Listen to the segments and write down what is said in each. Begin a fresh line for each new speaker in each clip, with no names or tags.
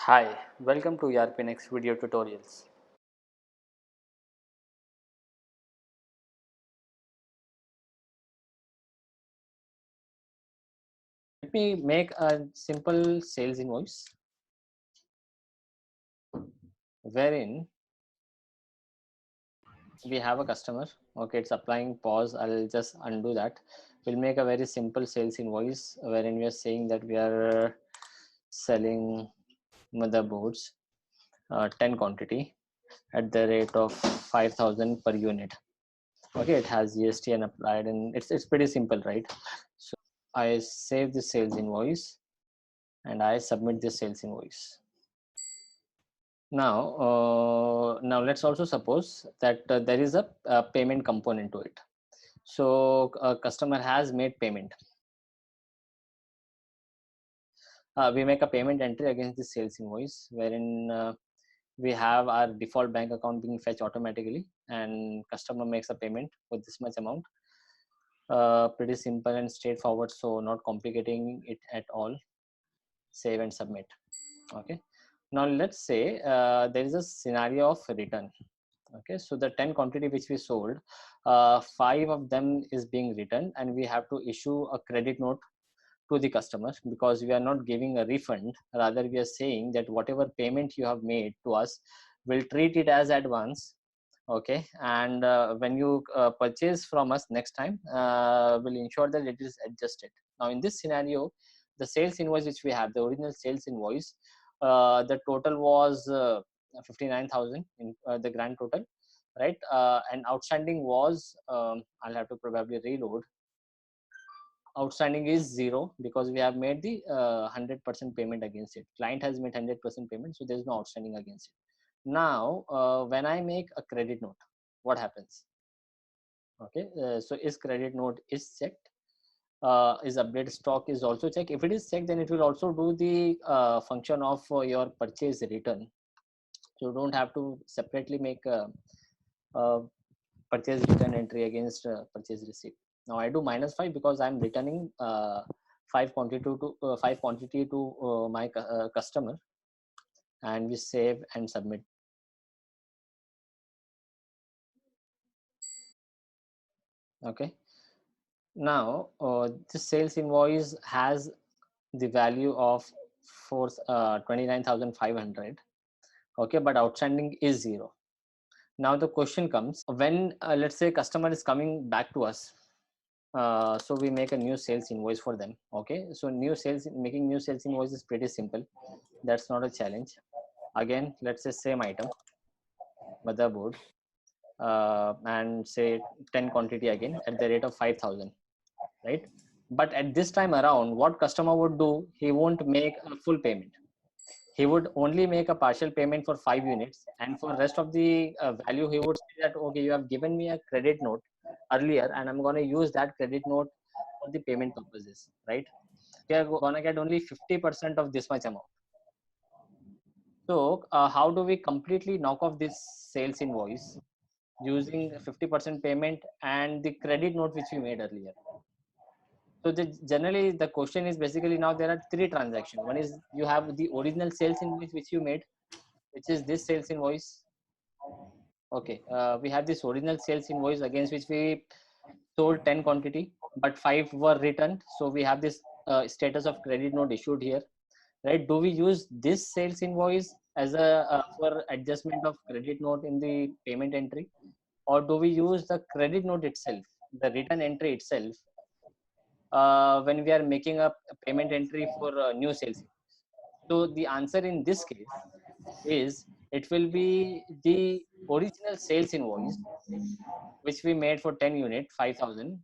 Hi, welcome to ERPNX video tutorials. Let me make a simple sales invoice wherein we have a customer. Okay, it's applying pause. I'll just undo that. We'll make a very simple sales invoice wherein we are saying that we are selling motherboards 10 quantity at the rate of 5,000 per unit. Okay, it has GST and applied, and it's pretty simple, right? So I save the sales invoice and I submit the sales invoice. Now let's also suppose that there is a payment component to it. So a customer has made payment. We make a payment entry against the sales invoice wherein we have our default bank account being fetched automatically, and customer makes a payment for this much amount. Pretty simple and straightforward, so not complicating it at all. Save and submit. Okay. Now let's say there is a scenario of return. Okay, so the 10 quantity which we sold, 5 of them is being returned, and we have to issue a credit note to the customer because we are not giving a refund. Rather, we are saying that whatever payment you have made to us, we'll treat it as advance. Okay, and when you purchase from us next time, we'll ensure that it is adjusted. Now in this scenario, the sales invoice which we have, the original sales invoice, the total was 59,000 in the grand total, right? And outstanding was, I'll have to probably reload. Outstanding is 0 because we have made the 100% payment against it. Client has made 100% payment, so there's no outstanding against it. Now when I make a credit note, what happens? Okay, so is credit note is checked, is update stock is also checked. If it is checked, then it will also do the function of your purchase return. So you don't have to separately make a purchase return entry against purchase receipt. Now I do -5 because I'm returning 5 quantity to my customer, and we save and submit. Okay. Now this sales invoice has the value of 29,500. Okay, but outstanding is 0. Now the question comes when let's say customer is coming back to us. So we make a new sales invoice for them. Okay, so making new sales invoice is pretty simple. That's not a challenge. Again, let's say same item, motherboard, and say 10 quantity again at the rate of 5,000, right? But at this time around, what customer would do, he won't make a full payment. He would only make a partial payment for 5 units, and for rest of the value, he would say that, okay, you have given me a credit note earlier, and I'm going to use that credit note for the payment purposes, right? We are going to get only 50% of this much amount. So how do we completely knock off this sales invoice using 50% payment and the credit note which we made earlier? So generally the question is basically, now there are 3 transactions. One is you have the original sales invoice which you made, which is this sales invoice. Okay, we have this original sales invoice against which we sold 10 quantity, but 5 were returned. So we have this status of credit note issued here, right? Do we use this sales invoice as a for adjustment of credit note in the payment entry, or do we use the credit note itself, the return entry itself, when we are making a payment entry for new sales? So the answer in this case is it will be the original sales invoice which we made for 10 unit 5,000,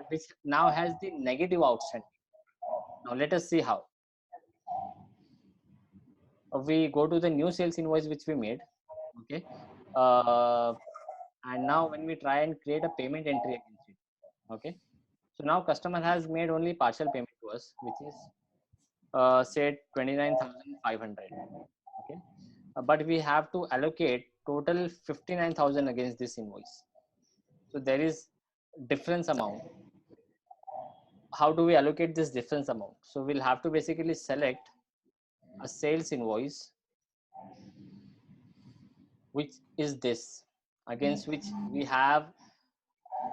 which now has the negative outstanding. Now let us see how. We go to the new sales invoice which we made. Okay, uh, and now when we try and create a payment entry against it. Okay, so now customer has made only partial payment to us, which is say 29,500. Okay, but we have to allocate total 59,000 against this invoice. So there is difference amount. How do we allocate this difference amount? So we'll have to basically select a sales invoice, which is this, against which we have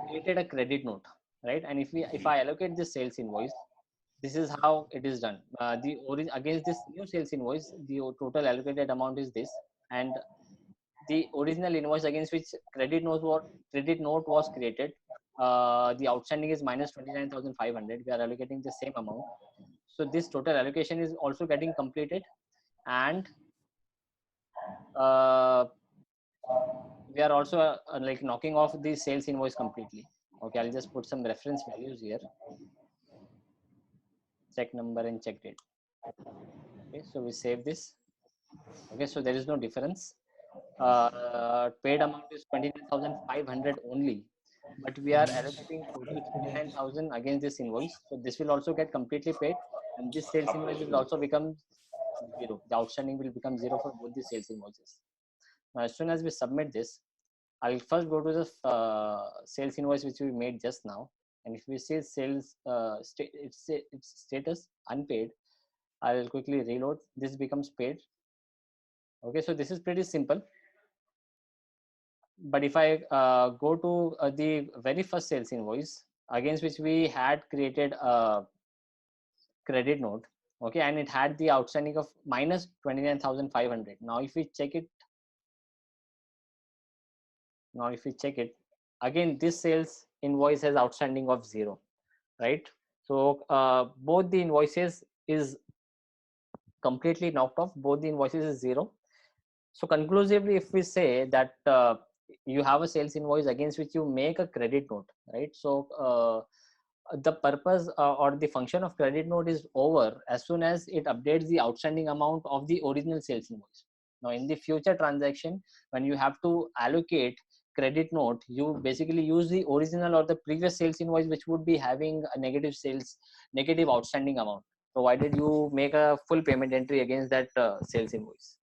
created a credit note, right? And if I allocate this sales invoice, this is how it is done. Against this new sales invoice, the total allocated amount is this, and the original invoice against which credit note was created, the outstanding is minus 29,500. We are allocating the same amount. So this total allocation is also getting completed, and uh, we are also like knocking off the sales invoice completely. Okay, I'll just put some reference values here. Check number and check date. Okay, so we save this. Okay, so there is no difference. Paid amount is 29,500 only, but we are allocating total 29,000 against this invoice. So this will also get completely paid, and this sales invoice will also become zero. The outstanding will become zero for both the sales invoices. Now, as soon as we submit this, I'll first go to the sales invoice which we made just now, and if we see sales its status unpaid, I'll quickly reload. This becomes paid. Okay, so this is pretty simple. But if I go to the very first sales invoice against which we had created a credit note, okay, and it had the outstanding of minus 29,500. Now if we check it, again this sales invoice has outstanding of zero, right? So both the invoices is completely knocked off. Both the invoices is zero. So conclusively, if we say that you have a sales invoice against which you make a credit note, right? So the purpose or the function of credit note is over as soon as it updates the outstanding amount of the original sales invoice. Now in the future transaction, when you have to allocate credit note, you basically use the original or the previous sales invoice, which would be having a negative outstanding amount, provided you make a full payment entry against that sales invoice.